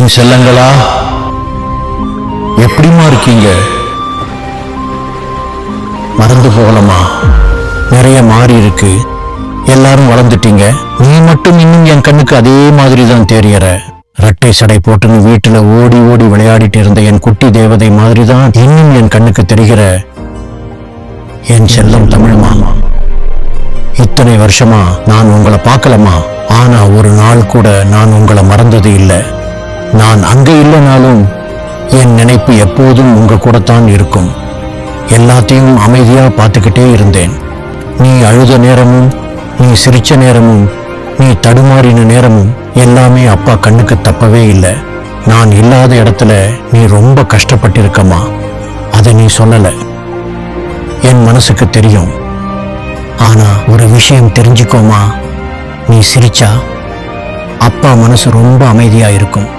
என் செல்லங்களா, எப்படிமா இருக்கீங்க? மறந்து போகலமா, நிறைய மாறி இருக்கு. எல்லாரும் வளர்ந்துட்டீங்க. நீ மட்டும் இன்னும் என் கண்ணுக்கு அதே மாதிரி தான் தெரியற. இரட்டை சடை போட்டுன்னு வீட்டுல ஓடி ஓடி விளையாடிட்டு இருந்த என் குட்டி தேவதை மாதிரி தான் இன்னும் என் கண்ணுக்கு தெரிகிற என் செல்லம் தமிழ்மா. இத்தனை வருஷமா நான் உங்களை பார்க்கலமா, ஆனா ஒரு நாள் கூட நான் உங்களை மறந்தது இல்லை. நான் அங்க இல்லைனாலும் என் நினைப்பு எப்போதும் உங்க கூட தான் இருக்கும். எல்லாத்தையும் அமைதியா பார்த்துக்கிட்டே இருந்தேன். நீ அழுத நேரமும், நீ சிரிச்ச நேரமும், நீ தடுமாறின நேரமும் எல்லாமே அப்பா கண்ணுக்கு தப்பவே இல்லை. நான் இல்லாத இடத்துல நீ ரொம்ப கஷ்டப்பட்டிருக்கமா, அதை நீ சொல்லல. என் மனசுக்கு தெரியும். ஆனா ஒரு விஷயம் தெரிஞ்சுக்கோமா, நீ சிரிச்சா அப்பா மனசு ரொம்ப அமைதியா இருக்கும்.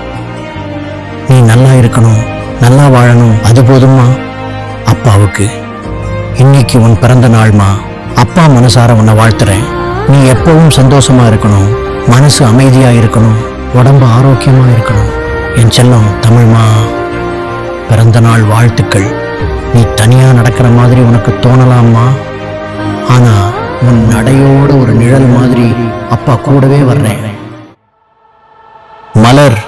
நீ நல்லா இருக்கணும், நல்லா வாழணும், அது போதுமா அப்பாவுக்கு. இன்னைக்கு உன் பிறந்த நாள்மா, அப்பா மனசார உன்னை வாழ்த்துறேன். நீ எப்பவும் சந்தோஷமா இருக்கணும், மனசு அமைதியா இருக்கணும், உடம்பு ஆரோக்கியமா இருக்கணும். என் செல்லம் தமிழ்மா, பிறந்த நாள் வாழ்த்துக்கள். நீ தனியா நடக்கிற மாதிரி உனக்கு தோணலாமா, ஆனா உன் நடையோட ஒரு நிழல் மாதிரி அப்பா கூடவே வர்றேன். மலர்,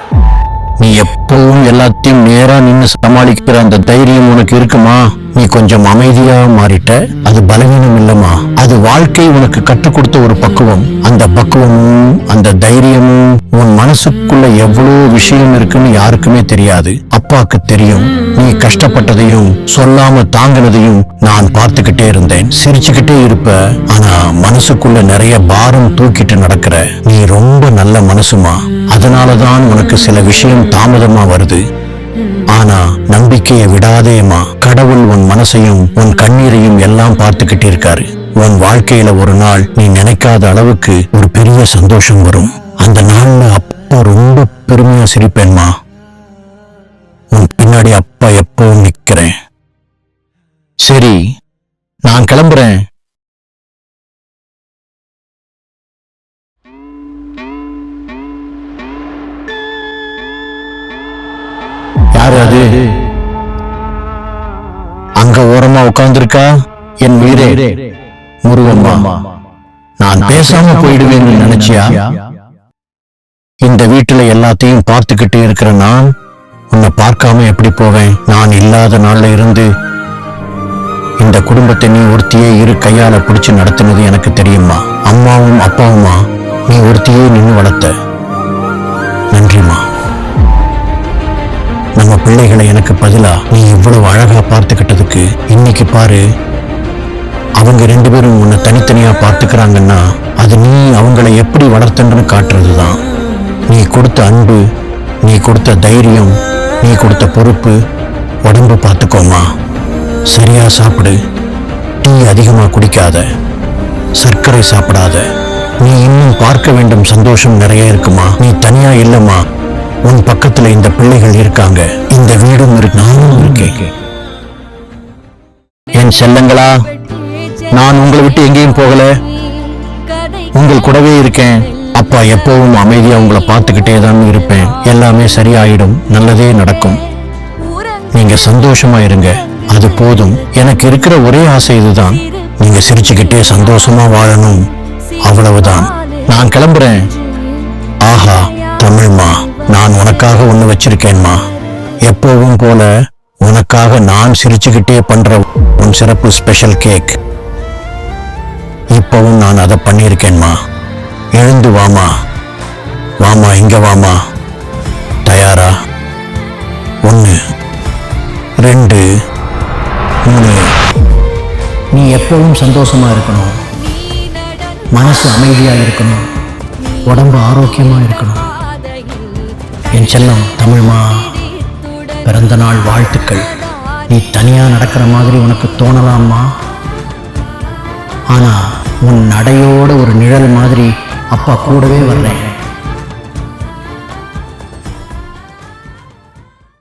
நீ எப்பவும் எல்லாத்தையும் நேரா நின்னு சமாளிக்கிற அந்த தைரியம் உனக்கு இருக்குமா? நீ கொஞ்சம் அமைதியா மாறிட்ட, அது பலவீனம் இல்லமா, அது வாழ்க்கை உனக்கு கற்றுக் கொடுத்த ஒரு பக்குவம். அந்த பக்குவமும் அந்த தைரியமும் உன் மனசுக்குள்ள எவ்வளவு விஷயம் இருக்குன்னு யாருக்குமே தெரியாது. அப்பாக்கு தெரியும். நீ கஷ்டப்பட்டதையும் சொல்லாம தாங்கினதையும் நான் பார்த்துக்கிட்டே இருந்தேன். சிரிச்சுக்கிட்டே இருப்ப, ஆனா மனசுக்குள்ள நிறைய பாரம் தூக்கிட்டு நடக்கிற. நீ ரொம்ப நல்ல மனசுமா, அதனாலதான் உனக்கு சில விஷயம் தாமதமா வருது. ஆனா நம்பிக்கையை விடாதேமா. கடவுள் உன் மனசையும் உன் கண்ணீரையும் எல்லாம் பார்த்துக்கிட்டு இருக்காரு. உன் வாழ்க்கையில ஒரு நாள் நீ நினைக்காத அளவுக்கு ஒரு பெரிய சந்தோஷம் வரும். அந்த நாள்ல அப்பா ரொம்ப பெருமையா சிரிப்பேன்மா. உன் பின்னாடி அப்பா எப்பவும் நிக்கிறேன். சரி, நான் கிளம்புறேன். யாரு அது அங்க ஓரமா உட்கார்ந்திருக்கா? என் உயிரே முருகம்மா. நான் பேசாம போயிடுவேன்னு நினைச்சியா? இந்த வீட்டுல எல்லாத்தையும் பார்த்துக்கிட்டே இருக்கிற நான் உன்னை பார்க்காம எப்படி போவேன்? நான் இல்லாத நாள்ல இருந்து இந்த குடும்பத்தை நீ ஒருத்தியே இரு கையால பிடிச்சு நடத்தினது எனக்கு தெரியுமா. அம்மாவும் அப்பாவுமா, நீ ஒருத்தியே நின்று வளர்த்த. நன்றிமா. நம்ம பிள்ளைகளை எனக்கு பதிலா நீ இவ்வளவு அழகா பார்த்துக்கிட்டதுக்கு இன்னைக்கு பாரு, அவங்க ரெண்டு பேரும் உன்னை தனித்தனியா பார்த்துக்கிறாங்கன்னா அது நீ அவங்களை எப்படி வளர்த்தன்னு காட்டுறதுதான். நீ கொடுத்த அன்பு, நீ கொடுத்த தைரியம், நீ கொடுத்த பொறுப்பு. உடம்பு பார்த்துக்கோமா, சரியா சாப்பிடு, டீ அதிகமா குடிக்காத, சர்க்கரை சாப்பிடாத. நீ இன்னும் பார்க்க வேண்டும் சந்தோஷம் நிறைய இருக்குமா. நீ தனியா இல்லம்மா, உன் பக்கத்துல இந்த பிள்ளைகள் இருக்காங்க, இந்த வீடும் இருக்கு, நானும் இருக்கேன். என் செல்லங்களா, நான் உங்களை விட்டு எங்கேயும் போகல, உங்கள் கூடவே இருக்கேன். அப்பா எப்பவும் அமைதியா உங்களை பார்த்துக்கிட்டே தான் இருப்பேன். எல்லாமே சரியாயிடும், நல்லதே நடக்கும். நீங்க சந்தோஷமா இருங்க, அது போதும். எனக்கு இருக்கிற ஒரே ஆசை இதுதான், நீங்க சிரிச்சுக்கிட்டே சந்தோஷமா வாழணும், அவ்வளவுதான். நான் கிளம்புறேன். ஆஹா தமிழ்மா, நான் உனக்காக ஒண்ணு வச்சிருக்கேன்மா. எப்பவும் போல உனக்காக நான் சிரிச்சுக்கிட்டே பண்ற உன் சிறப்பு ஸ்பெஷல் கேக். இப்பவும் நான் அதை பண்ணியிருக்கேன்மா. எழுந்து வாமா, வாமா, இங்க வாமா. தயாரா? 1 2 3. நீ எப்பவும் சந்தோஷமா இருக்கணும், மனசு அமைதியா இருக்கணும், உடம்பு ஆரோக்கியமா இருக்கணும். என் செல்லம் தமிழ்மா, பிறந்த நாள் வாழ்த்துக்கள். நீ தனியா நடக்கிற மாதிரி உனக்கு தோணலாமா, ஆனா உன் நடையோட ஒரு நிழல் மாதிரி அப்பா கூடவே வர்றேன்.